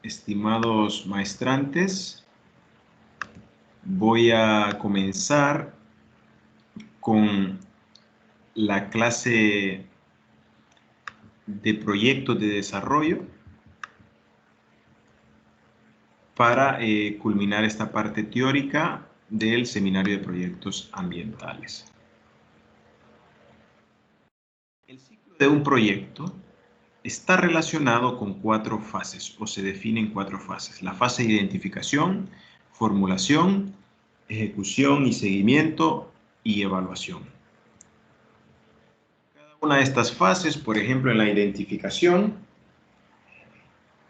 Estimados maestrantes, voy a comenzar con la clase de proyectos de desarrollo para culminar esta parte teórica del seminario de proyectos ambientales. El ciclo de un proyecto está relacionado con 4 fases, o se define en 4 fases. La fase de identificación, formulación, ejecución y seguimiento y evaluación. Cada una de estas fases, por ejemplo, en la identificación,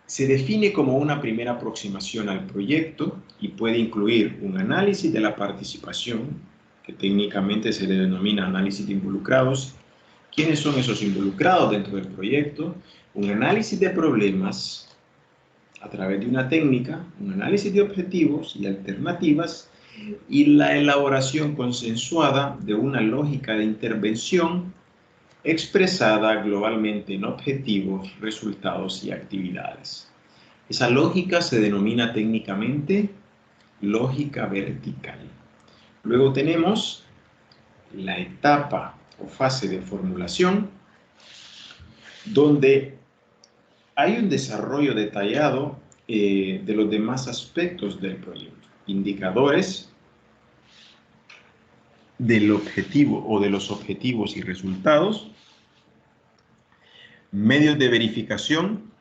se define como una primera aproximación al proyecto y puede incluir un análisis de la participación, que técnicamente se le denomina análisis de involucrados. ¿Quiénes son esos involucrados dentro del proyecto? Un análisis de problemas a través de una técnica, un análisis de objetivos y alternativas y la elaboración consensuada de una lógica de intervención expresada globalmente en objetivos, resultados y actividades. Esa lógica se denomina técnicamente lógica vertical. Luego tenemos la etapa o fase de formulación, donde hay un desarrollo detallado de los demás aspectos del proyecto, indicadores del objetivo o de los objetivos y resultados, medios de verificación,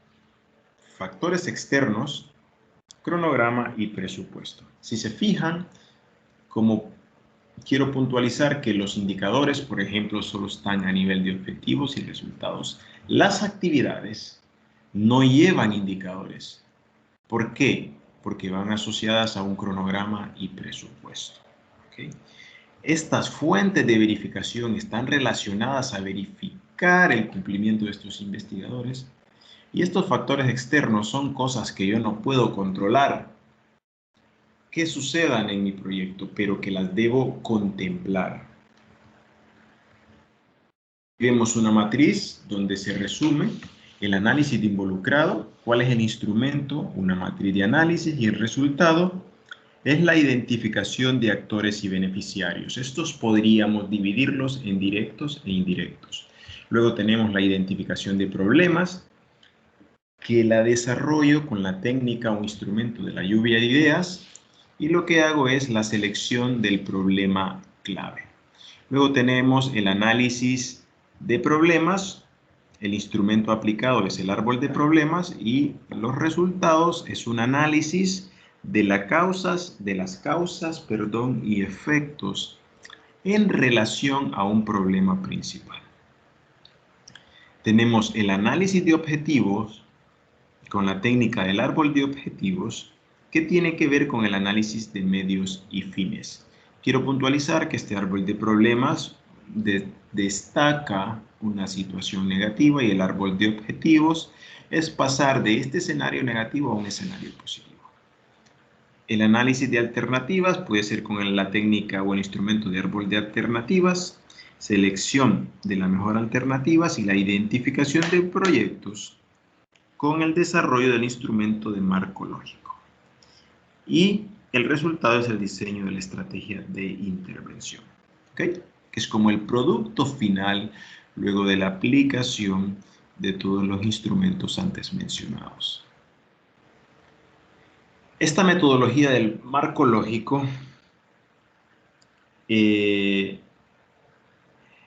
factores externos, cronograma y presupuesto. Si se fijan, como quiero puntualizar que los indicadores, por ejemplo, solo están a nivel de objetivos y resultados. Las actividades no llevan indicadores. ¿Por qué? Porque van asociadas a un cronograma y presupuesto. ¿Okay? Estas fuentes de verificación están relacionadas a verificar el cumplimiento de estos investigadores y estos factores externos son cosas que yo no puedo controlar que sucedan en mi proyecto, pero que las debo contemplar. Vemos una matriz donde se resume el análisis de involucrado, cuál es el instrumento, una matriz de análisis y el resultado es la identificación de actores y beneficiarios. Estos podríamos dividirlos en directos e indirectos. Luego tenemos la identificación de problemas, que la desarrollo con la técnica o instrumento de la lluvia de ideas, y lo que hago es la selección del problema clave. Luego tenemos el análisis de problemas, el instrumento aplicado es el árbol de problemas y los resultados es un análisis de las causas y efectos en relación a un problema principal. Tenemos el análisis de objetivos con la técnica del árbol de objetivos, que tiene que ver con el análisis de medios y fines. Quiero puntualizar que este árbol de problemas destaca una situación negativa y el árbol de objetivos es pasar de este escenario negativo a un escenario positivo. El análisis de alternativas puede ser con la técnica o el instrumento de árbol de alternativas, selección de la mejor alternativa y la identificación de proyectos con el desarrollo del instrumento de marco lógico. Y el resultado es el diseño de la estrategia de intervención, ¿okay? Que es como el producto final luego de la aplicación de todos los instrumentos antes mencionados. Esta metodología del marco lógico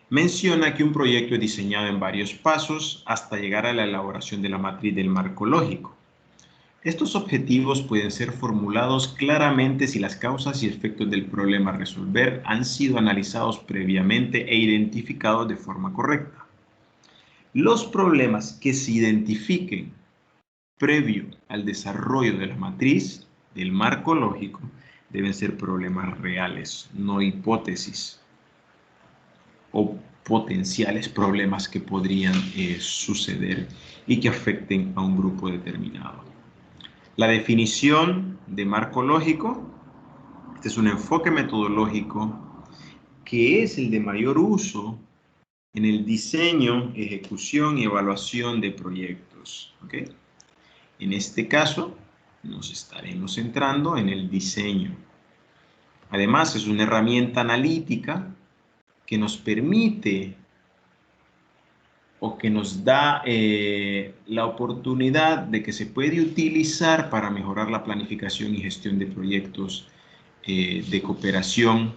menciona que un proyecto es diseñado en varios pasos hasta llegar a la elaboración de la matriz del marco lógico. Estos objetivos pueden ser formulados claramente si las causas y efectos del problema a resolver han sido analizados previamente e identificados de forma correcta. Los problemas que se identifiquen previo al desarrollo de la matriz del marco lógico deben ser problemas reales, no hipótesis o potenciales problemas que podrían suceder y que afecten a un grupo determinado. La definición de marco lógico, este es un enfoque metodológico que es el de mayor uso en el diseño, ejecución y evaluación de proyectos. ¿Okay? En este caso, nos estaremos centrando en el diseño. Además, es una herramienta analítica que nos permite o que nos da la oportunidad de que se puede utilizar para mejorar la planificación y gestión de proyectos de cooperación,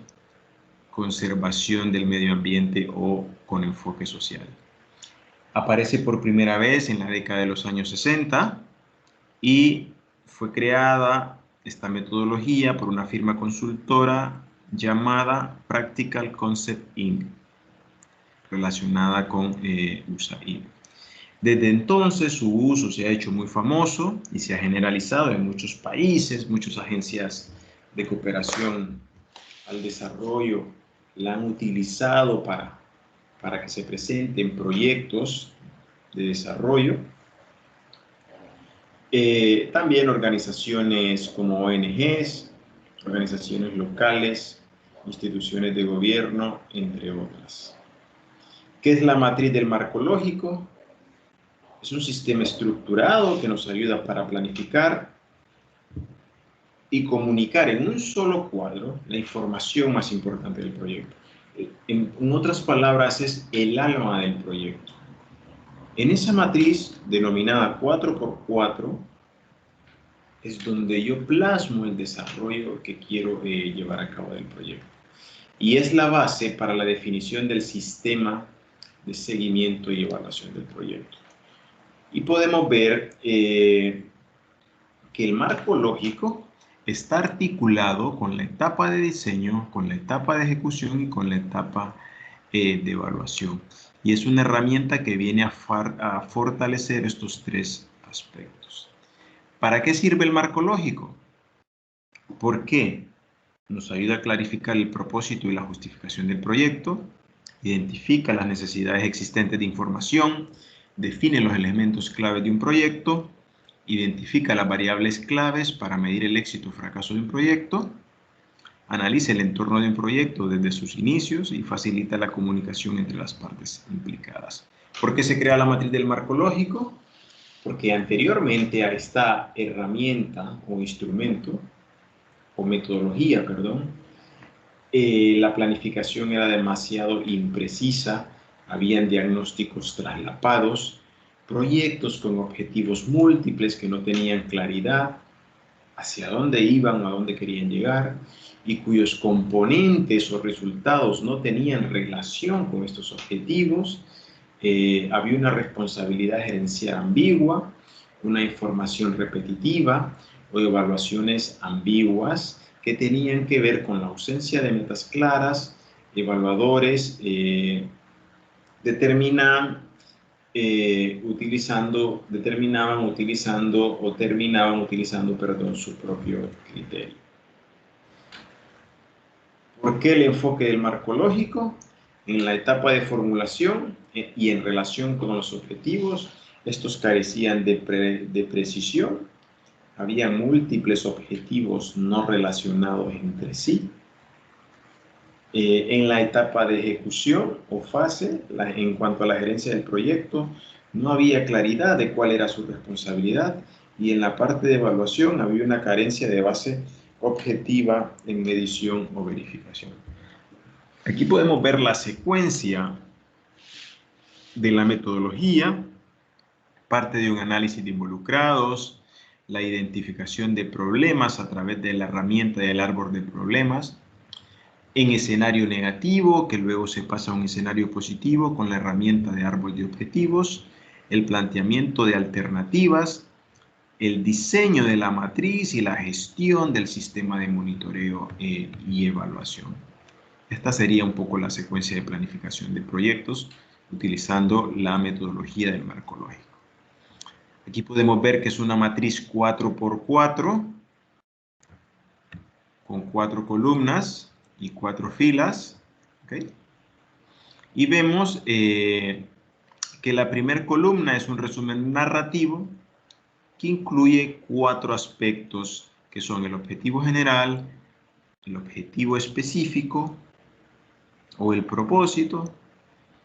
conservación del medio ambiente o con enfoque social. Aparece por primera vez en la década de los años 60 y fue creada esta metodología por una firma consultora llamada Practical Concept Inc., relacionada con USAID. Desde entonces su uso se ha hecho muy famoso y se ha generalizado en muchos países, muchas agencias de cooperación al desarrollo la han utilizado para que se presenten proyectos de desarrollo. También organizaciones como ONGs, organizaciones locales, instituciones de gobierno, entre otras. ¿Qué es la matriz del marco lógico? Es un sistema estructurado que nos ayuda para planificar y comunicar en un solo cuadro la información más importante del proyecto. En otras palabras, es el alma del proyecto. En esa matriz, denominada 4x4, es donde yo plasmo el desarrollo que quiero llevar a cabo del proyecto. Y es la base para la definición del sistema de seguimiento y evaluación del proyecto. Y podemos ver que el marco lógico está articulado con la etapa de diseño, con la etapa de ejecución y con la etapa de evaluación. Y es una herramienta que viene a fortalecer estos tres aspectos. ¿Para qué sirve el marco lógico? ¿Por qué? Nos ayuda a clarificar el propósito y la justificación del proyecto, identifica las necesidades existentes de información, define los elementos claves de un proyecto, identifica las variables claves para medir el éxito o fracaso de un proyecto, analiza el entorno de un proyecto desde sus inicios y facilita la comunicación entre las partes implicadas. ¿Por qué se crea la matriz del marco lógico? Porque anteriormente a esta herramienta o instrumento, o metodología, perdón, la planificación era demasiado imprecisa, habían diagnósticos traslapados, proyectos con objetivos múltiples que no tenían claridad hacia dónde iban, a dónde querían llegar, y cuyos componentes o resultados no tenían relación con estos objetivos. Había una responsabilidad gerencial ambigua, una información repetitiva o evaluaciones ambiguas que tenían que ver con la ausencia de metas claras. Evaluadores terminaban utilizando su propio criterio. ¿Por qué el enfoque del marco lógico? En la etapa de formulación y en relación con los objetivos, estos carecían de precisión, había múltiples objetivos no relacionados entre sí. En la etapa de ejecución o fase, en cuanto a la gerencia del proyecto, no había claridad de cuál era su responsabilidad, y en la parte de evaluación había una carencia de base objetiva en medición o verificación. Aquí podemos ver la secuencia de la metodología, parte de un análisis de involucrados, la identificación de problemas a través de la herramienta del árbol de problemas, en escenario negativo, que luego se pasa a un escenario positivo con la herramienta de árbol de objetivos, el planteamiento de alternativas, el diseño de la matriz y la gestión del sistema de monitoreo y evaluación. Esta sería un poco la secuencia de planificación de proyectos utilizando la metodología del marco lógico. Aquí podemos ver que es una matriz 4x4 con 4 columnas y 4 filas. ¿Okay? Y vemos que la primera columna es un resumen narrativo que incluye 4 aspectos que son el objetivo general, el objetivo específico o el propósito,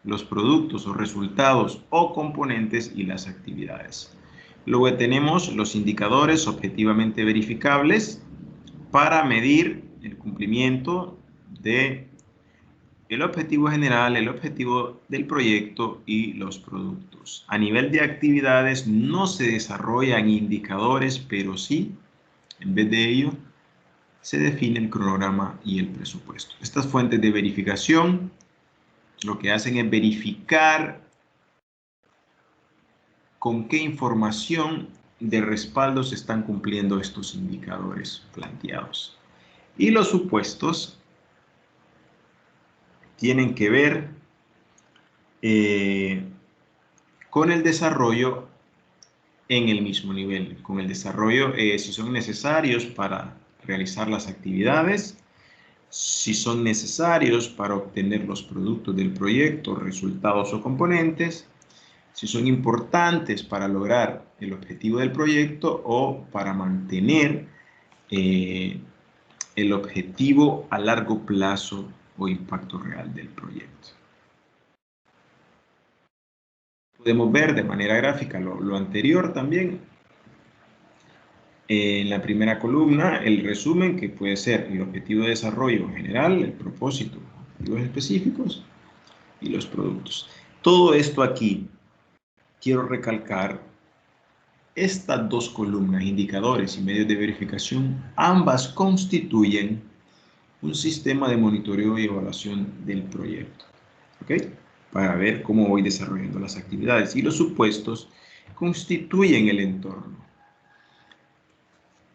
los productos o resultados o componentes y las actividades. Luego tenemos los indicadores objetivamente verificables para medir el cumplimiento de el objetivo general, el objetivo del proyecto y los productos. A nivel de actividades no se desarrollan indicadores, pero sí, en vez de ello, se define el cronograma y el presupuesto. Estas fuentes de verificación lo que hacen es verificar con qué información de respaldo se están cumpliendo estos indicadores planteados. Y los supuestos tienen que ver con el desarrollo en el mismo nivel, con el desarrollo si son necesarios para realizar las actividades, si son necesarios para obtener los productos del proyecto, resultados o componentes, si son importantes para lograr el objetivo del proyecto o para mantener el objetivo a largo plazo o impacto real del proyecto. Podemos ver de manera gráfica lo anterior también. En la primera columna, el resumen, que puede ser el objetivo de desarrollo general, el propósito, objetivos específicos y los productos. Todo esto aquí, quiero recalcar, estas dos columnas, indicadores y medios de verificación, ambas constituyen un sistema de monitoreo y evaluación del proyecto. ¿Ok? Para ver cómo voy desarrollando las actividades. Y los supuestos constituyen el entorno.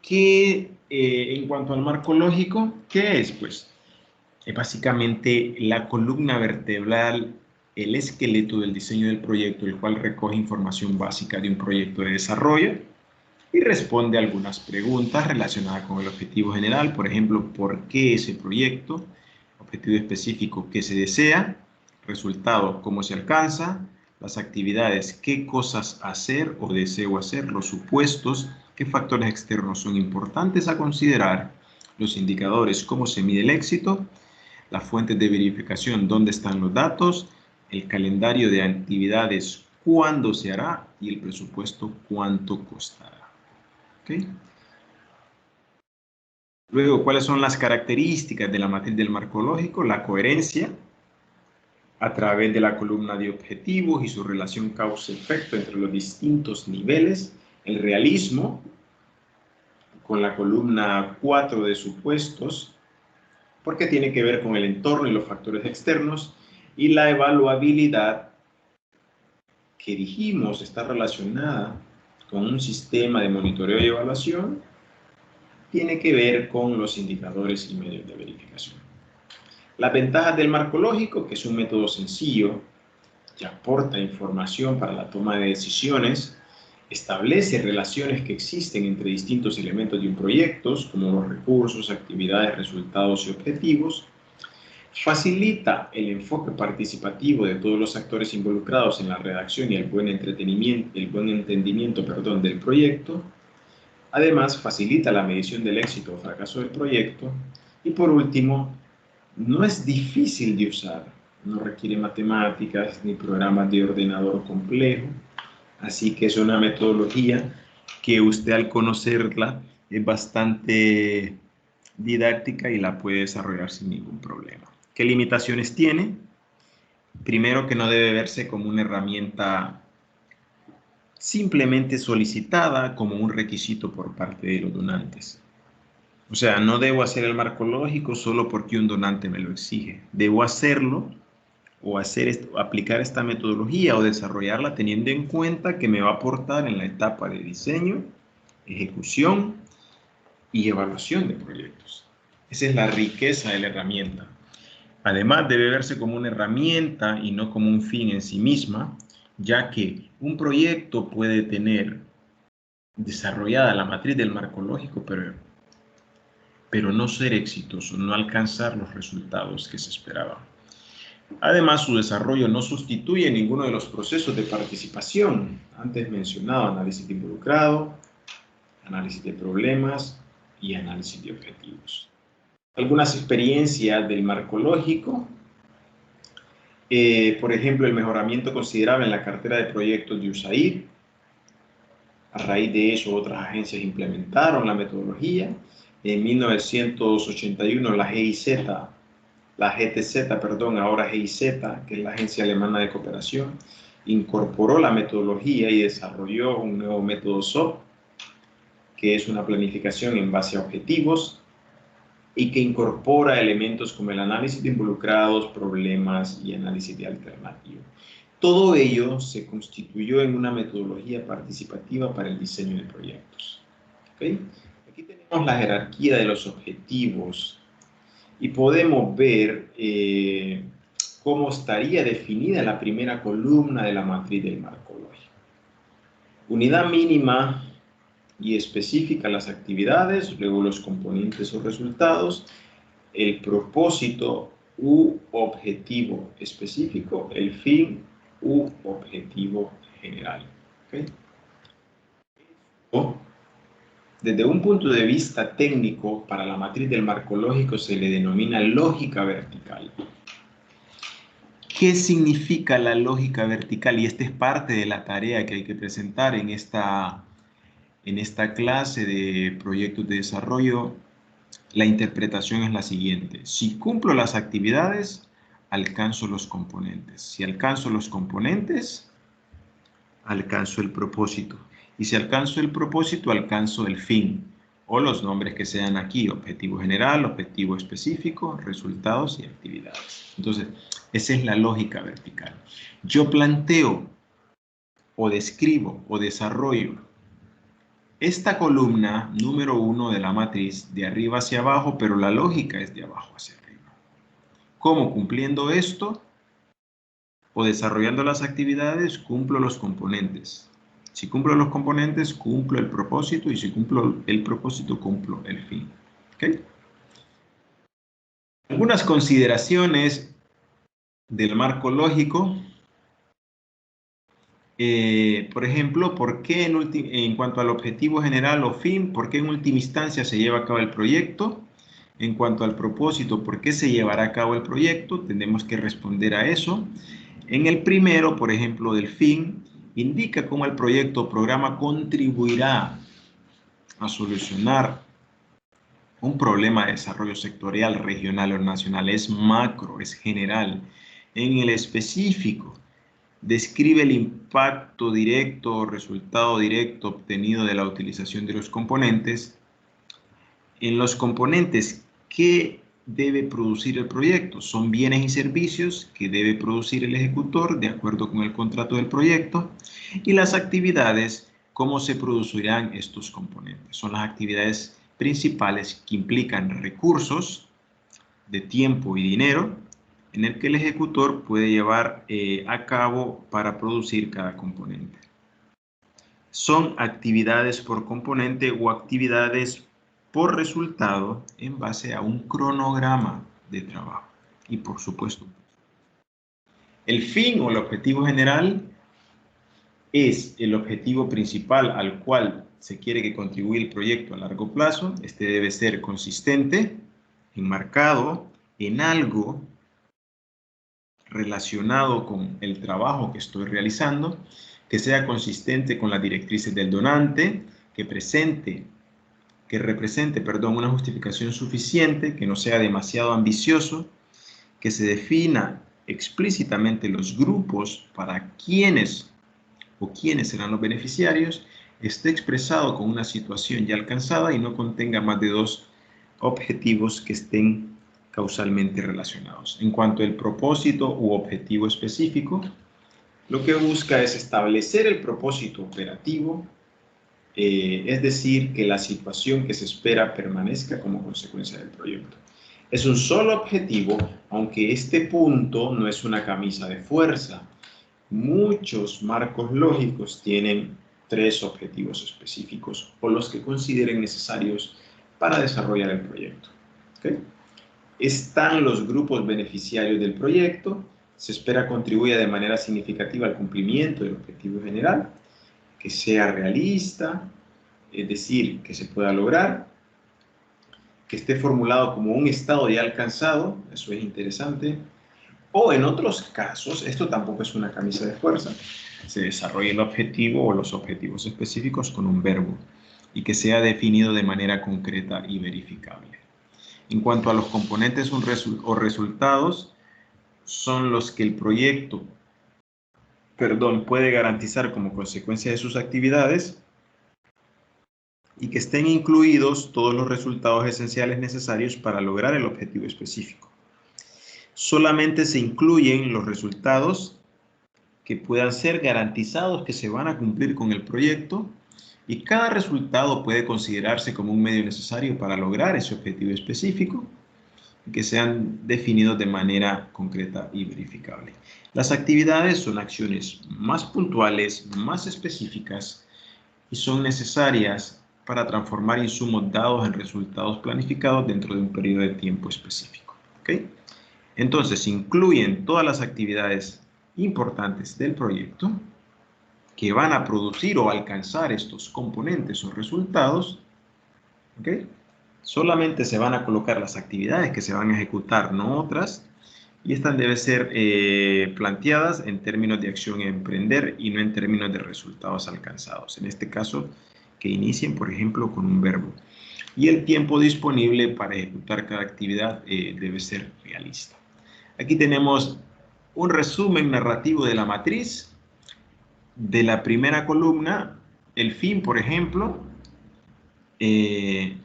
¿Qué, en cuanto al marco lógico, qué es? Pues es básicamente la columna vertebral, el esqueleto del diseño del proyecto, el cual recoge información básica de un proyecto de desarrollo y responde a algunas preguntas relacionadas con el objetivo general, por ejemplo, ¿por qué ese proyecto? Objetivo específico, ¿qué se desea? Resultado, ¿cómo se alcanza? Las actividades, ¿qué cosas hacer o deseo hacer? Los supuestos, ¿qué factores externos son importantes a considerar? Los indicadores, ¿cómo se mide el éxito? Las fuentes de verificación, ¿dónde están los datos? El calendario de actividades, ¿cuándo se hará? Y el presupuesto, ¿cuánto costará? ¿Okay? Luego, ¿cuáles son las características de la matriz del marco lógico? La coherencia a través de la columna de objetivos y su relación causa-efecto entre los distintos niveles. El realismo con la columna 4 de supuestos, porque tiene que ver con el entorno y los factores externos. Y la evaluabilidad, que dijimos está relacionada con un sistema de monitoreo y evaluación, tiene que ver con los indicadores y medios de verificación. Las ventajas del marco lógico, que es un método sencillo que aporta información para la toma de decisiones, establece relaciones que existen entre distintos elementos de un proyecto, como los recursos, actividades, resultados y objetivos, facilita el enfoque participativo de todos los actores involucrados en la redacción y el buen entendimiento del proyecto. Además, facilita la medición del éxito o fracaso del proyecto. Y por último, no es difícil de usar. No requiere matemáticas ni programas de ordenador complejo. Así que es una metodología que usted al conocerla es bastante didáctica y la puede desarrollar sin ningún problema. ¿Qué limitaciones tiene? Primero, que no debe verse como una herramienta simplemente solicitada como un requisito por parte de los donantes. O sea, no debo hacer el marco lógico solo porque un donante me lo exige. Debo hacerlo o aplicar esta metodología o desarrollarla teniendo en cuenta que me va a aportar en la etapa de diseño, ejecución y evaluación de proyectos. Esa es la riqueza de la herramienta. Además, debe verse como una herramienta y no como un fin en sí misma, ya que un proyecto puede tener desarrollada la matriz del marco lógico, pero no ser exitoso, no alcanzar los resultados que se esperaban. Además, su desarrollo no sustituye ninguno de los procesos de participación antes mencionado: análisis de involucrado, análisis de problemas y análisis de objetivos. Algunas experiencias del marco lógico, por ejemplo, el mejoramiento considerable en la cartera de proyectos de USAID, A raíz de eso, otras agencias implementaron la metodología. En 1981, la GTZ, perdón, ahora GIZ, que es la Agencia Alemana de Cooperación, incorporó la metodología y desarrolló un nuevo método SOP, que es una planificación en base a objetivos y que incorpora elementos como el análisis de involucrados, problemas y análisis de alternativas. Todo ello se constituyó en una metodología participativa para el diseño de proyectos. ¿Okay? Aquí tenemos la jerarquía de los objetivos y podemos ver cómo estaría definida la primera columna de la matriz del marco lógico. Unidad mínima y específica las actividades, luego los componentes o resultados, el propósito u objetivo específico, el fin u objetivo general. ¿Okay? Desde un punto de vista técnico, para la matriz del marco lógico se le denomina lógica vertical. ¿Qué significa la lógica vertical? Y esta es parte de la tarea que hay que presentar en esta clase de proyectos de desarrollo. La interpretación es la siguiente: si cumplo las actividades, alcanzo los componentes. Si alcanzo los componentes, alcanzo el propósito. Y si alcanzo el propósito, alcanzo el fin, o los nombres que sean aquí: objetivo general, objetivo específico, resultados y actividades. Entonces, esa es la lógica vertical. Yo planteo o describo o desarrollo esta columna número 1 de la matriz de arriba hacia abajo, pero la lógica es de abajo hacia arriba. ¿Cómo? Cumpliendo esto o desarrollando las actividades, cumplo los componentes. Si cumplo los componentes, cumplo el propósito, y si cumplo el propósito, cumplo el fin. ¿Okay? Algunas consideraciones del marco lógico. Por ejemplo, ¿por qué en cuanto al objetivo general o fin, por qué en última instancia se lleva a cabo el proyecto? En cuanto al propósito, ¿por qué se llevará a cabo el proyecto? Tenemos que responder a eso. En el primero, por ejemplo, del fin, indica cómo el proyecto o programa contribuirá a solucionar un problema de desarrollo sectorial, regional o nacional. Es macro, es general. En el específico, describe el impacto directo o resultado directo obtenido de la utilización de los componentes. En los componentes, ¿qué debe producir el proyecto? Son bienes y servicios que debe producir el ejecutor de acuerdo con el contrato del proyecto. Y las actividades, ¿cómo se producirán estos componentes? Son las actividades principales que implican recursos de tiempo y dinero, en el que el ejecutor puede llevar a cabo para producir cada componente. Son actividades por componente o actividades por resultado en base a un cronograma de trabajo. Y por supuesto, el fin o el objetivo general es el objetivo principal al cual se quiere que contribuya el proyecto a largo plazo. Este debe ser consistente, enmarcado en algo relacionado con el trabajo que estoy realizando, que sea consistente con las directrices del donante, que represente una justificación suficiente, que no sea demasiado ambicioso, que se defina explícitamente los grupos para quiénes serán los beneficiarios, esté expresado con una situación ya alcanzada y no contenga más de 2 objetivos que estén causalmente relacionados. En cuanto al propósito u objetivo específico, lo que busca es establecer el propósito operativo, es decir, que la situación que se espera permanezca como consecuencia del proyecto. Es un solo objetivo, aunque este punto no es una camisa de fuerza. Muchos marcos lógicos tienen 3 objetivos específicos o los que consideren necesarios para desarrollar el proyecto. ¿Okay? Están los grupos beneficiarios del proyecto. Se espera contribuya de manera significativa al cumplimiento del objetivo general, que sea realista, es decir, que se pueda lograr, que esté formulado como un estado ya alcanzado, eso es interesante, O en otros casos, esto tampoco es una camisa de fuerza, se desarrolla el objetivo o los objetivos específicos con un verbo y que sea definido de manera concreta y verificable. En cuanto a los componentes o resultados, son los que el proyecto, puede garantizar como consecuencia de sus actividades y que estén incluidos todos los resultados esenciales necesarios para lograr el objetivo específico. Solamente se incluyen los resultados que puedan ser garantizados que se van a cumplir con el proyecto y cada resultado puede considerarse como un medio necesario para lograr ese objetivo específico y que sean definidos de manera concreta y verificable. Las actividades son acciones más puntuales, más específicas y son necesarias para transformar insumos dados en resultados planificados dentro de un periodo de tiempo específico. ¿Okay? Entonces, incluyen todas las actividades importantes del proyecto que van a producir o alcanzar estos componentes o resultados. ¿Okay? Solamente se van a colocar las actividades que se van a ejecutar, no otras, y estas deben ser planteadas en términos de acción a emprender y no en términos de resultados alcanzados. En este caso, que inicien, por ejemplo, con un verbo. Y el tiempo disponible para ejecutar cada actividad debe ser realista. Aquí tenemos un resumen narrativo de la matriz. De la primera columna, el fin, por ejemplo,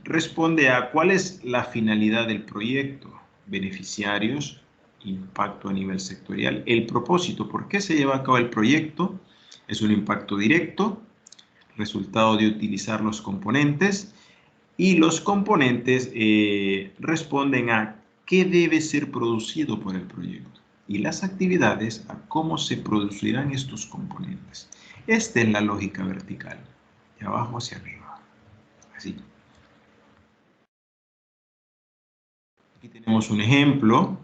responde a cuál es la finalidad del proyecto, beneficiarios, impacto a nivel sectorial, el propósito, por qué se lleva a cabo el proyecto, es un impacto directo, resultado de utilizar los componentes, y los componentes responden a qué debe ser producido por el proyecto y las actividades a cómo se producirán estos componentes. Esta es la lógica vertical, de abajo hacia arriba, así. Aquí tenemos un ejemplo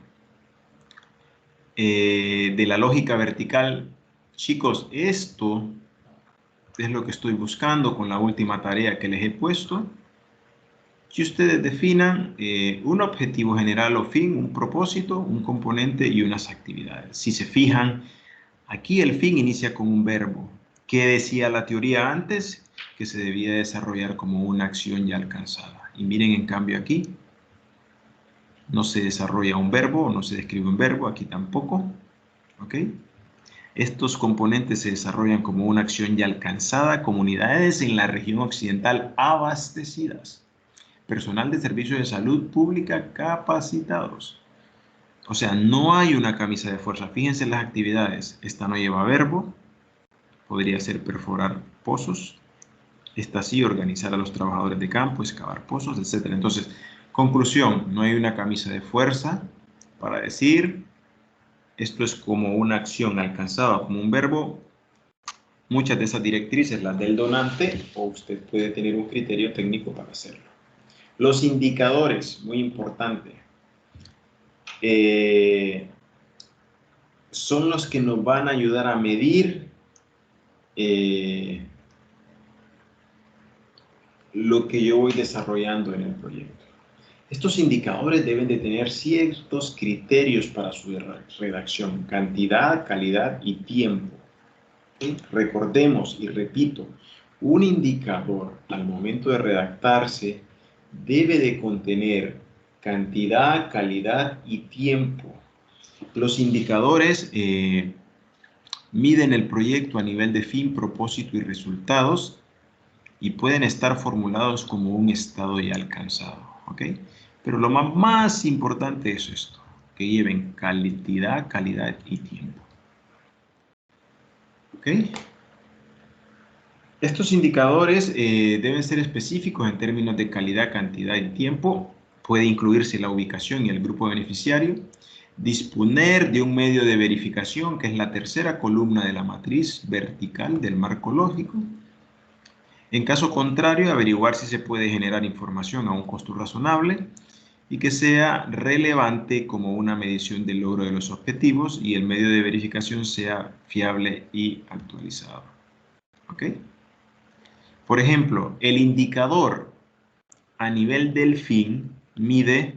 de la lógica vertical. Chicos, esto es lo que estoy buscando con la última tarea que les he puesto. Que ustedes definan un objetivo general o fin, un propósito, un componente y unas actividades. Si se fijan, aquí el fin inicia con un verbo. ¿Qué decía la teoría antes? Que se debía desarrollar como una acción ya alcanzada. Y miren, en cambio aquí, no se desarrolla un verbo, no se describe un verbo, aquí tampoco. ¿Ok? Estos componentes se desarrollan como una acción ya alcanzada, comunidades en la región occidental abastecidas. Personal de servicios de salud pública capacitados. O sea, no hay una camisa de fuerza. Fíjense en las actividades. Esta no lleva verbo. Podría ser perforar pozos. Esta sí, organizar a los trabajadores de campo, excavar pozos, etc. Entonces, conclusión, no hay una camisa de fuerza para decir esto es como una acción alcanzada como un verbo. Muchas de esas directrices, las del donante, o usted puede tener un criterio técnico para hacerlo. Los indicadores, muy importante, son los que nos van a ayudar a medir lo que yo voy desarrollando en el proyecto. Estos indicadores deben de tener ciertos criterios para su redacción: cantidad, calidad y tiempo. ¿Sí? Recordemos y repito, un indicador al momento de redactarse debe de contener cantidad, calidad y tiempo. Los indicadores miden el proyecto a nivel de fin, propósito y resultados y pueden estar formulados como un estado ya alcanzado. ¿Ok? Pero lo más importante es esto, que lleven cantidad, calidad y tiempo. ¿Ok? Estos indicadores deben ser específicos en términos de calidad, cantidad y tiempo. Puede incluirse la ubicación y el grupo beneficiario. Disponer de un medio de verificación, que es la tercera columna de la matriz vertical del marco lógico. En caso contrario, averiguar si se puede generar información a un costo razonable y que sea relevante como una medición del logro de los objetivos y el medio de verificación sea fiable y actualizado. ¿Ok? Por ejemplo, el indicador a nivel del fin mide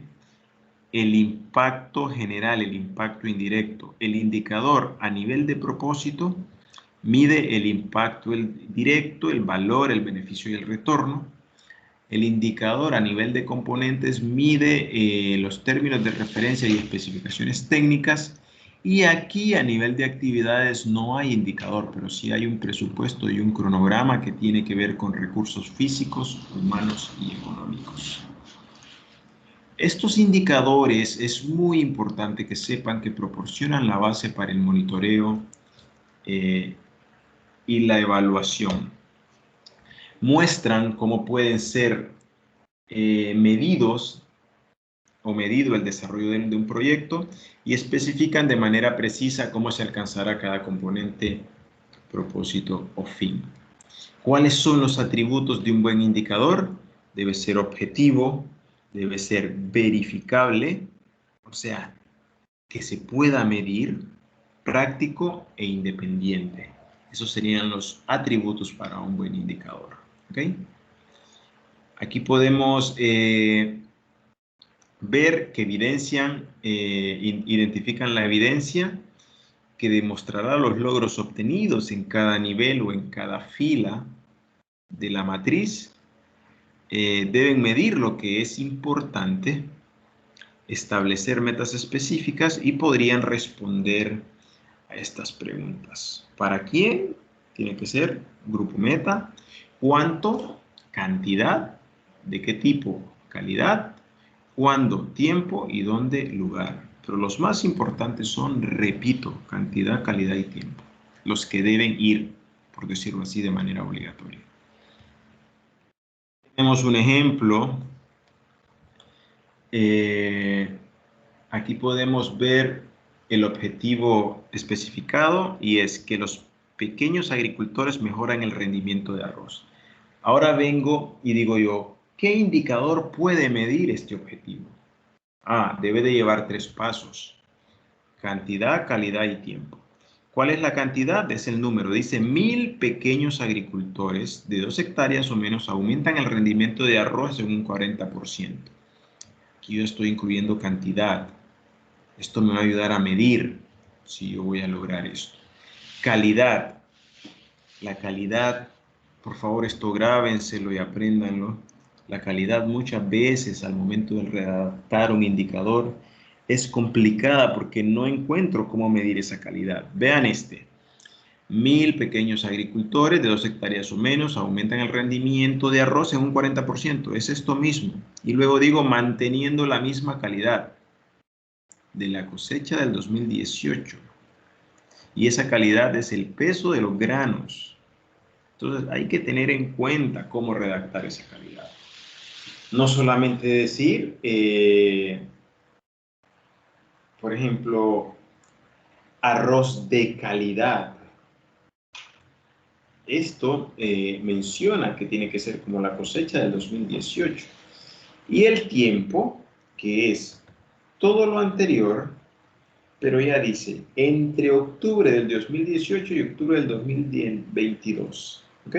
el impacto general, el impacto indirecto. El indicador a nivel de propósito mide el impacto directo, el valor, el beneficio y el retorno. El indicador a nivel de componentes mide los términos de referencia y especificaciones técnicas. Y aquí a nivel de actividades no hay indicador, pero sí hay un presupuesto y un cronograma que tiene que ver con recursos físicos, humanos y económicos. Estos indicadores es muy importante que sepan que proporcionan la base para el monitoreo y la evaluación. Muestran cómo pueden ser medidos o medido el desarrollo de un proyecto y especifican de manera precisa cómo se alcanzará cada componente, propósito o fin. ¿Cuáles son los atributos de un buen indicador? Debe ser objetivo, debe ser verificable, o sea, que se pueda medir, práctico e independiente. Esos serían los atributos para un buen indicador. ¿Okay? Aquí podemos ver que identifican la evidencia que demostrará los logros obtenidos en cada nivel o en cada fila de la matriz. Deben medir lo que es importante, establecer metas específicas y podrían responder a estas preguntas. ¿Para quién? Tiene que ser grupo meta. ¿Cuánto? Cantidad. ¿De qué tipo? Calidad. ¿Cuándo? Tiempo. ¿Y dónde? Lugar. Pero los más importantes son, repito, cantidad, calidad y tiempo. Los que deben ir, por decirlo así, de manera obligatoria. Tenemos un ejemplo. Aquí podemos ver el objetivo especificado y es que los pequeños agricultores mejoran el rendimiento de arroz. Ahora vengo y digo yo, ¿qué indicador puede medir este objetivo? Debe de llevar 3 pasos. Cantidad, calidad y tiempo. ¿Cuál es la cantidad? Es el número. Dice 1000 pequeños agricultores de 2 hectáreas o menos aumentan el rendimiento de arroz en un 40%. Aquí yo estoy incluyendo cantidad. Esto me va a ayudar a medir si yo voy a lograr esto. Calidad. La calidad, por favor, esto grábenselo y apréndanlo. La calidad muchas veces al momento de redactar un indicador es complicada porque no encuentro cómo medir esa calidad. Vean este. 1000 pequeños agricultores de 2 hectáreas o menos aumentan el rendimiento de arroz en un 40%. Es esto mismo. Y luego digo manteniendo la misma calidad de la cosecha del 2018. Y esa calidad es el peso de los granos. Entonces hay que tener en cuenta cómo redactar esa calidad. No solamente decir, por ejemplo, arroz de calidad. Esto menciona que tiene que ser como la cosecha del 2018. Y el tiempo, que es todo lo anterior, pero ya dice, entre octubre del 2018 y octubre del 2022. ¿Ok?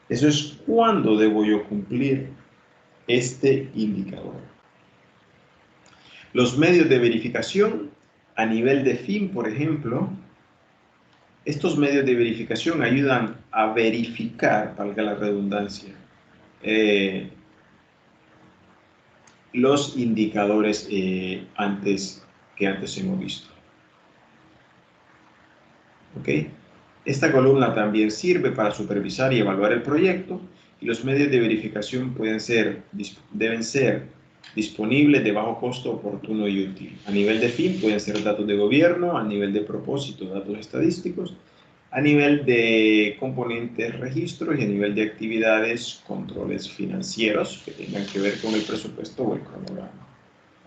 Eso es cuándo debo yo cumplir este indicador. Los medios de verificación a nivel de fin, por ejemplo, estos medios de verificación ayudan a verificar, valga la redundancia, los indicadores que antes hemos visto. ¿Ok? Esta columna también sirve para supervisar y evaluar el proyecto y los medios de verificación deben ser disponibles de bajo costo, oportuno y útil. A nivel de fin pueden ser datos de gobierno, a nivel de propósito, datos estadísticos, a nivel de componentes, registros y a nivel de actividades, controles financieros que tengan que ver con el presupuesto o el cronograma.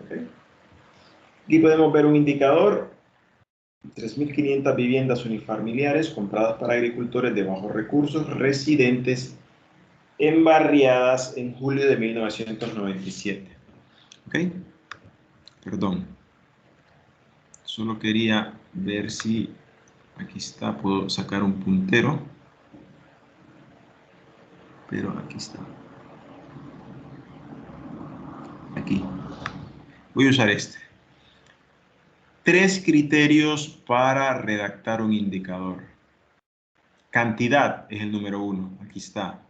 ¿Okay? Aquí podemos ver un indicador. 3.500 viviendas unifamiliares compradas para agricultores de bajos recursos residentes en barriadas en julio de 1997. ¿Ok? Perdón. Solo quería ver si aquí está, puedo sacar un puntero. Pero aquí está. Aquí. Voy a usar este. 3 criterios para redactar un indicador. Cantidad es el número 1. Aquí está.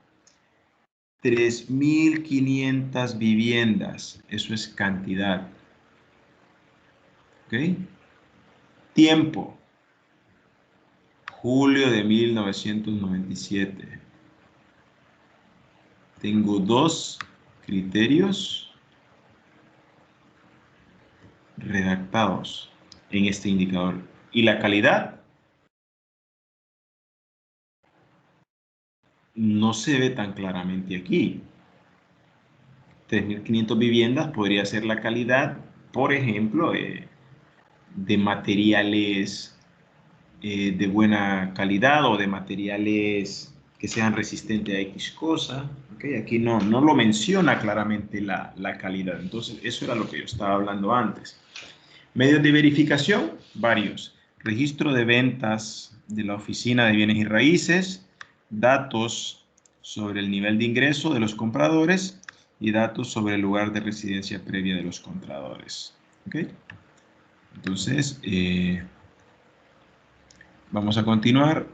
3.500 viviendas. Eso es cantidad. ¿Ok? Tiempo. Julio de 1997. Tengo 2 criterios redactados en este indicador. ¿Y la calidad? No se ve tan claramente aquí. 3.500 viviendas podría ser la calidad, por ejemplo, de materiales de buena calidad o de materiales que sean resistentes a X cosa. ¿Okay? Aquí no lo menciona claramente la calidad. Entonces, eso era lo que yo estaba hablando antes. Medios de verificación, varios. Registro de ventas de la Oficina de Bienes y Raíces, datos sobre el nivel de ingreso de los compradores y datos sobre el lugar de residencia previa de los compradores. ¿Okay? Entonces, vamos a continuar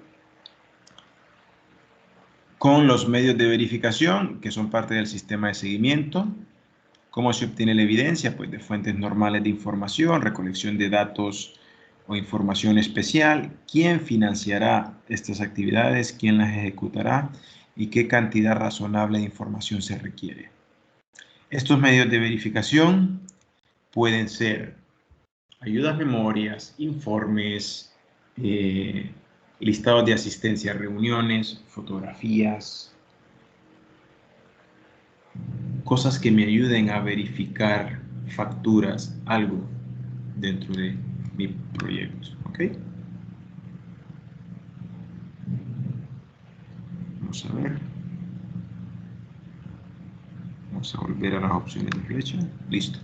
con los medios de verificación, que son parte del sistema de seguimiento. ¿Cómo se obtiene la evidencia? Pues de fuentes normales de información, recolección de datos o información especial, quién financiará estas actividades, quién las ejecutará y qué cantidad razonable de información se requiere. Estos medios de verificación pueden ser ayudas, memorias, informes, listados de asistencia a reuniones, fotografías, cosas que me ayuden a verificar facturas, algo dentro de mi proyecto. ¿Ok? Vamos a ver. Vamos a volver a las opciones de flecha. Listo.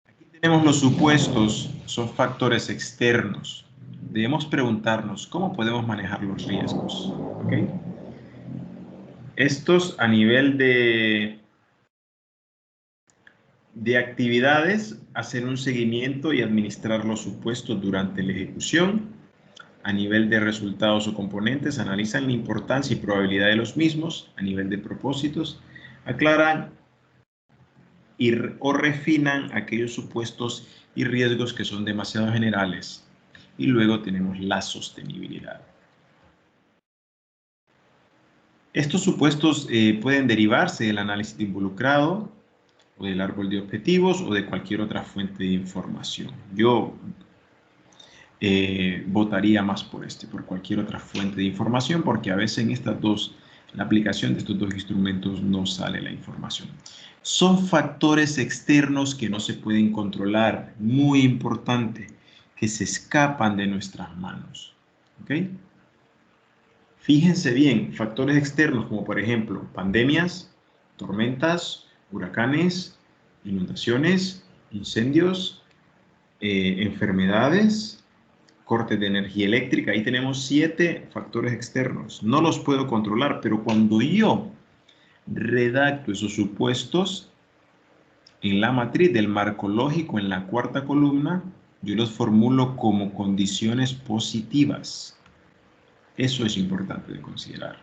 Aquí tenemos los supuestos, son factores externos. Debemos preguntarnos cómo podemos manejar los riesgos. ¿Ok? Estos a nivel de actividades, hacer un seguimiento y administrar los supuestos durante la ejecución. A nivel de resultados o componentes, analizan la importancia y probabilidad de los mismos. A nivel de propósitos, aclaran o refinan aquellos supuestos y riesgos que son demasiado generales. Y luego tenemos la sostenibilidad. Estos supuestos pueden derivarse del análisis de involucrado, o del árbol de objetivos, o de cualquier otra fuente de información. Yo votaría más por cualquier otra fuente de información, porque a veces en la aplicación de estos dos instrumentos no sale la información. Son factores externos que no se pueden controlar, muy importante, que se escapan de nuestras manos. ¿Ok? Fíjense bien, factores externos como por ejemplo pandemias, tormentas, huracanes, inundaciones, incendios, enfermedades, cortes de energía eléctrica. Ahí tenemos 7 factores externos. No los puedo controlar, pero cuando yo redacto esos supuestos en la matriz del marco lógico, en la cuarta columna, yo los formulo como condiciones positivas. Eso es importante de considerar.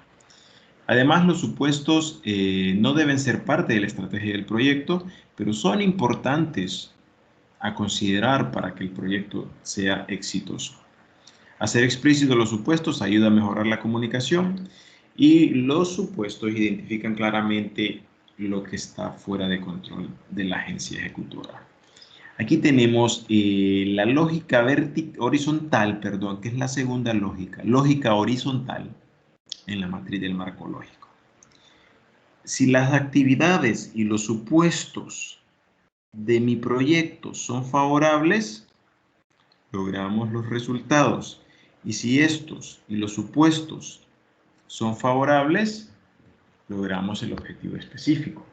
Además, los supuestos no deben ser parte de la estrategia del proyecto, pero son importantes a considerar para que el proyecto sea exitoso. Hacer explícitos los supuestos ayuda a mejorar la comunicación y los supuestos identifican claramente lo que está fuera de control de la agencia ejecutora. Aquí tenemos la lógica horizontal, que es la segunda lógica horizontal en la matriz del marco lógico. Si las actividades y los supuestos de mi proyecto son favorables, logramos los resultados. Y si estos y los supuestos son favorables, logramos el objetivo específico.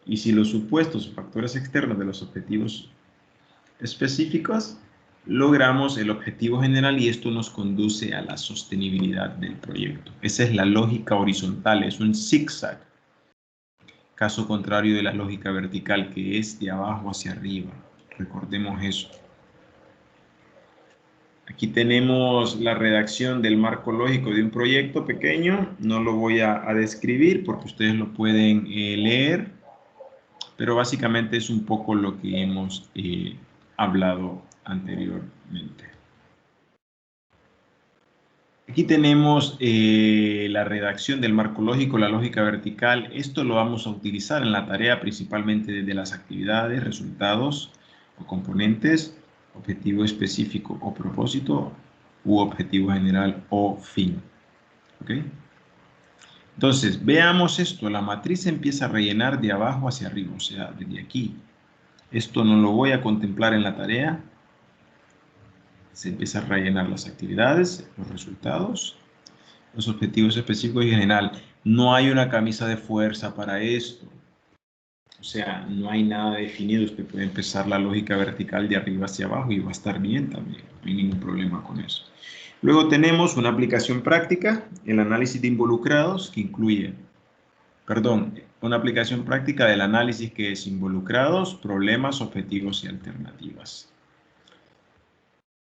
Y si los supuestos o factores externos de los objetivos específicos, logramos el objetivo general y esto nos conduce a la sostenibilidad del proyecto. Esa es la lógica horizontal, es un zigzag. Caso contrario de la lógica vertical, que es de abajo hacia arriba. Recordemos eso. Aquí tenemos la redacción del marco lógico de un proyecto pequeño. No lo voy a describir porque ustedes lo pueden leer, pero básicamente es un poco lo que hemos hablado anteriormente. Aquí tenemos la redacción del marco lógico, la lógica vertical. Esto lo vamos a utilizar en la tarea principalmente desde las actividades, resultados o componentes, objetivo específico o propósito, u objetivo general o fin. ¿Ok? Entonces, veamos esto. La matriz se empieza a rellenar de abajo hacia arriba, o sea, desde aquí. Esto no lo voy a contemplar en la tarea. Se empieza a rellenar las actividades, los resultados, los objetivos específicos y general. No hay una camisa de fuerza para esto. O sea, no hay nada definido. Usted puede empezar la lógica vertical de arriba hacia abajo y va a estar bien también. No hay ningún problema con eso. Luego tenemos una aplicación práctica, el análisis de involucrados, que incluye, una aplicación práctica del análisis que es involucrados, problemas, objetivos y alternativas.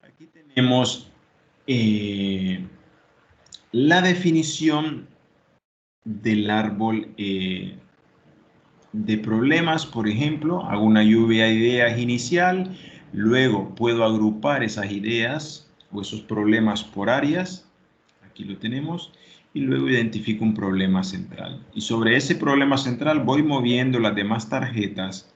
Aquí tenemos la definición del árbol de problemas. Por ejemplo, hago una lluvia de ideas inicial, luego puedo agrupar esas ideas o esos problemas por áreas, aquí lo tenemos, y luego identifico un problema central. Y sobre ese problema central voy moviendo las demás tarjetas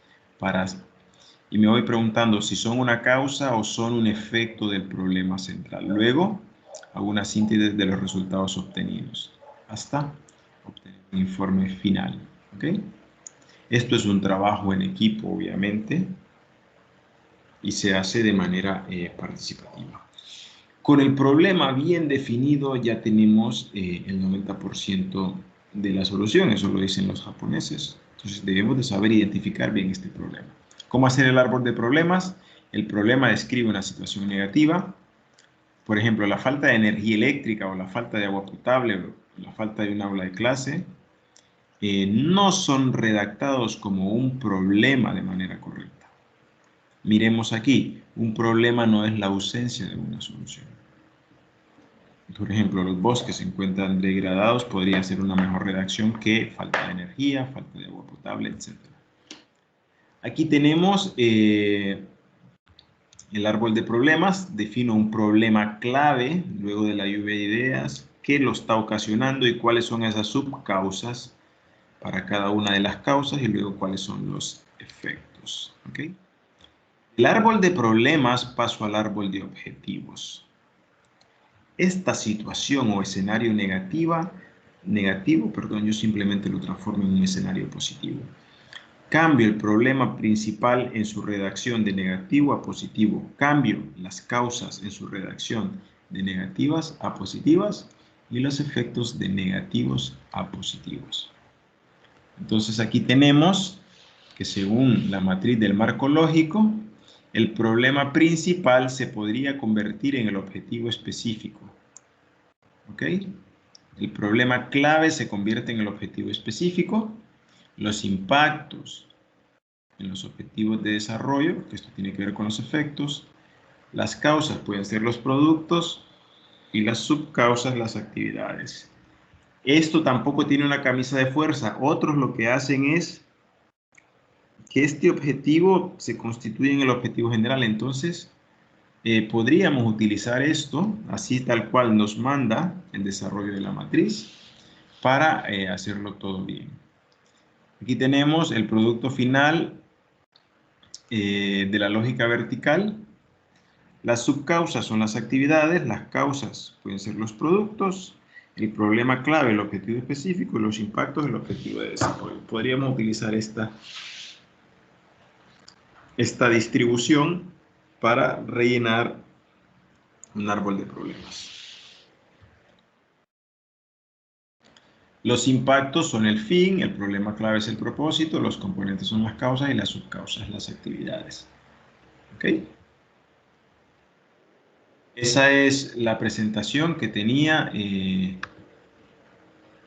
y me voy preguntando si son una causa o son un efecto del problema central. Luego hago una síntesis de los resultados obtenidos hasta obtener un informe final. ¿Ok? Esto es un trabajo en equipo, obviamente, y se hace de manera participativa. Con el problema bien definido ya tenemos el 90% de la solución, eso lo dicen los japoneses. Entonces debemos de saber identificar bien este problema. ¿Cómo hacer el árbol de problemas? El problema describe una situación negativa, por ejemplo, la falta de energía eléctrica o la falta de agua potable o la falta de un aula de clase. No son redactados como un problema de manera correcta. Miremos aquí, un problema no es la ausencia de una solución. Por ejemplo, los bosques se encuentran degradados, podría ser una mejor redacción que falta de energía, falta de agua potable, etc. Aquí tenemos el árbol de problemas. Defino un problema clave, luego de la lluvia de ideas, qué lo está ocasionando y cuáles son esas subcausas para cada una de las causas y luego cuáles son los efectos. ¿Okay? El árbol de problemas paso al árbol de objetivos. Esta situación o escenario negativo, yo simplemente lo transformo en un escenario positivo. Cambio el problema principal en su redacción de negativo a positivo. Cambio las causas en su redacción de negativas a positivas y los efectos de negativos a positivos. Entonces aquí tenemos que según la matriz del marco lógico, el problema principal se podría convertir en el objetivo específico. ¿Ok? El problema clave se convierte en el objetivo específico. Los impactos en los objetivos de desarrollo, que esto tiene que ver con los efectos. Las causas pueden ser los productos y las subcausas las actividades. Esto tampoco tiene una camisa de fuerza. Otros lo que hacen es que este objetivo se constituye en el objetivo general. Entonces, podríamos utilizar esto, así tal cual nos manda el desarrollo de la matriz, para hacerlo todo bien. Aquí tenemos el producto final de la lógica vertical. Las subcausas son las actividades, las causas pueden ser los productos, el problema clave, el objetivo específico, y los impactos, el objetivo de desarrollo. Podríamos utilizar esta distribución para rellenar un árbol de problemas. Los impactos son el fin, el problema clave es el propósito, los componentes son las causas y las subcausas las actividades. ¿Ok? Esa es la presentación que tenía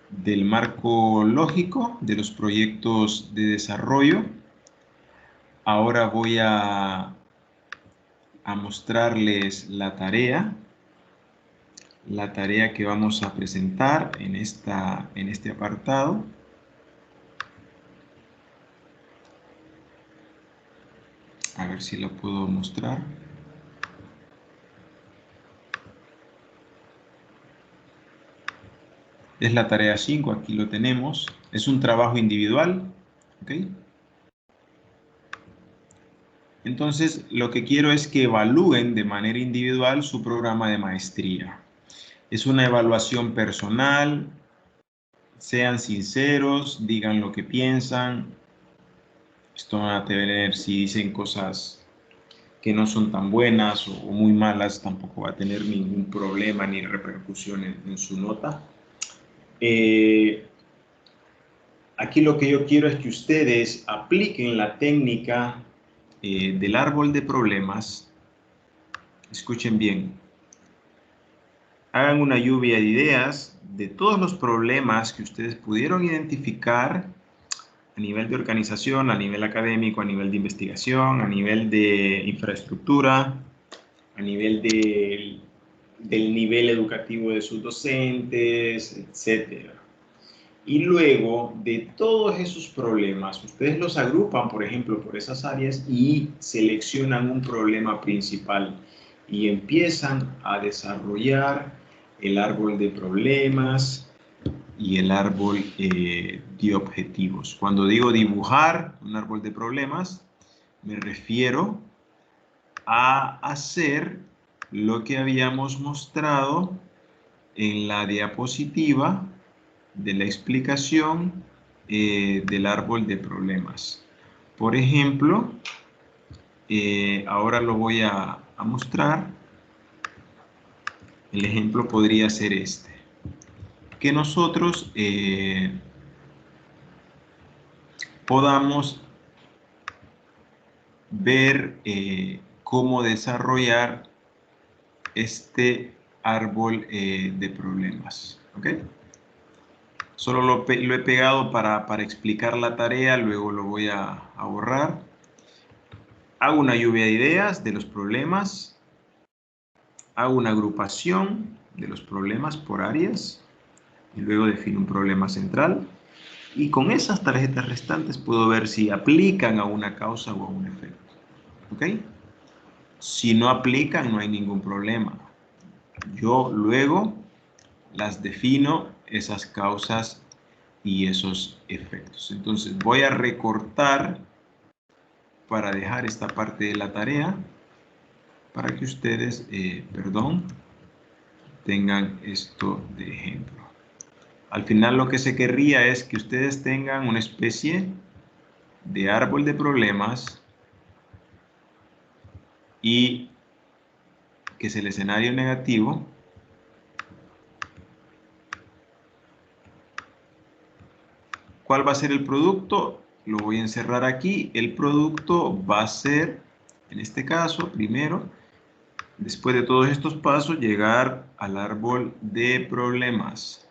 del marco lógico de los proyectos de desarrollo. Ahora voy a mostrarles la tarea que vamos a presentar en este apartado. A ver si lo puedo mostrar. Es la tarea 5, aquí lo tenemos. Es un trabajo individual, ¿ok? Entonces, lo que quiero es que evalúen de manera individual su programa de maestría. Es una evaluación personal. Sean sinceros, digan lo que piensan. Esto va a tener, si dicen cosas que no son tan buenas o muy malas, tampoco va a tener ningún problema ni repercusión en su nota. Aquí lo que yo quiero es que ustedes apliquen la técnica del árbol de problemas. Escuchen bien. Hagan una lluvia de ideas de todos los problemas que ustedes pudieron identificar a nivel de organización, a nivel académico, a nivel de investigación, a nivel de infraestructura, a nivel del nivel educativo de sus docentes, etc. Y luego de todos esos problemas, ustedes los agrupan, por ejemplo, por esas áreas y seleccionan un problema principal y empiezan a desarrollar el árbol de problemas y el árbol de objetivos. Cuando digo dibujar un árbol de problemas, me refiero a hacer lo que habíamos mostrado en la diapositiva de la explicación del árbol de problemas. Por ejemplo, ahora lo voy a mostrar. El ejemplo podría ser este. Que nosotros podamos ver cómo desarrollar este árbol de problemas. ¿Ok? Solo lo he pegado para explicar la tarea, luego lo voy a borrar. Hago una lluvia de ideas de los problemas. Hago una agrupación de los problemas por áreas. Y luego defino un problema central. Y con esas tarjetas restantes puedo ver si aplican a una causa o a un efecto. ¿Ok? Si no aplican, no hay ningún problema. Yo luego las defino, esas causas y esos efectos. Entonces voy a recortar para dejar esta parte de la tarea para que ustedes, tengan esto de ejemplo. Al final lo que se querría es que ustedes tengan una especie de árbol de problemas y que es el escenario negativo ¿cuál va a ser el producto? Lo voy a encerrar aquí. El producto va a ser, en este caso, primero, después de todos estos pasos, llegar al árbol de problemas.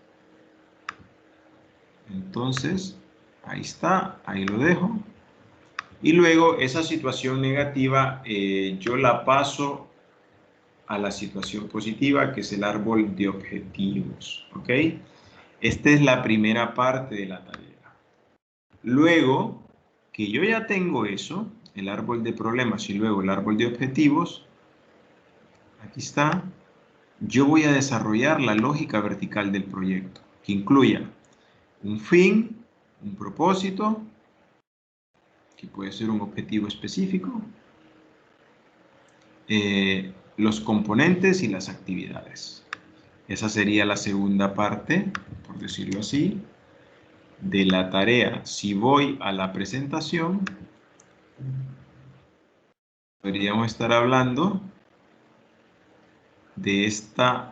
Entonces, ahí está, ahí lo dejo. Y luego esa situación negativa yo la paso a la situación positiva, que es el árbol de objetivos. ¿Ok? Esta es la primera parte de la tarea. Luego que yo ya tengo eso, el árbol de problemas y luego el árbol de objetivos, aquí está, yo voy a desarrollar la lógica vertical del proyecto, que incluya un fin, un propósito, que puede ser un objetivo específico, los componentes y las actividades. Esa sería la segunda parte, por decirlo así, de la tarea. Si voy a la presentación, podríamos estar hablando de esta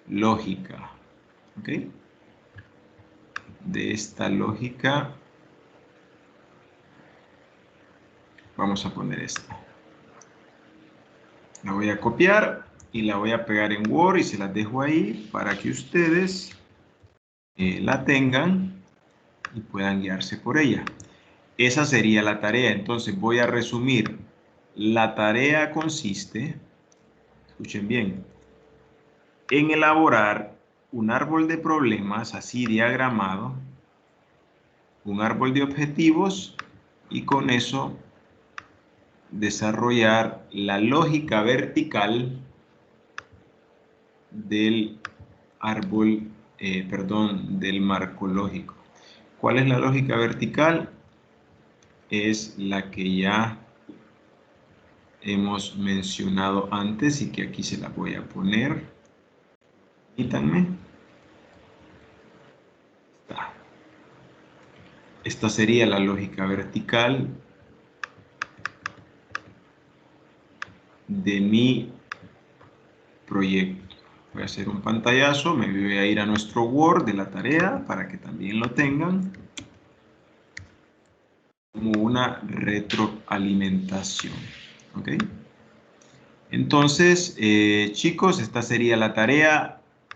lógica, ¿ok? De esta lógica, vamos a poner esta. La voy a copiar y la voy a pegar en Word y se las dejo ahí para que ustedes la tengan y puedan guiarse por ella. Esa sería la tarea. Entonces voy a resumir. La tarea consiste, escuchen bien, en elaborar un árbol de problemas así diagramado, un árbol de objetivos y con eso desarrollar la lógica vertical del árbol, del marco lógico. ¿Cuál es la lógica vertical? Es la que ya hemos mencionado antes y que aquí se la voy a poner. Permítanme. Esta sería la lógica vertical de mi proyecto. Voy a hacer un pantallazo, me voy a ir a nuestro Word de la tarea para que también lo tengan como una retroalimentación. ¿Ok? Entonces, chicos, esta sería la tarea.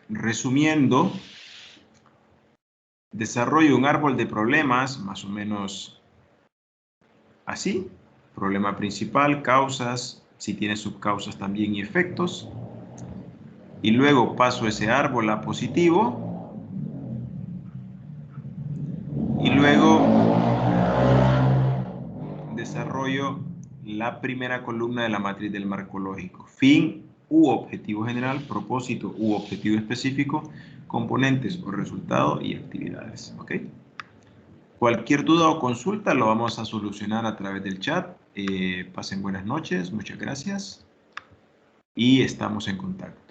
Resumiendo, desarrollo un árbol de problemas, más o menos así. Problema principal, causas, si tiene subcausas también y efectos. Y luego paso ese árbol a positivo. Y luego desarrollo la primera columna de la matriz del marco lógico. Fin u objetivo general, propósito u objetivo específico, componentes o resultado y actividades. ¿Ok? Cualquier duda o consulta lo vamos a solucionar a través del chat. Pasen buenas noches, muchas gracias y estamos en contacto.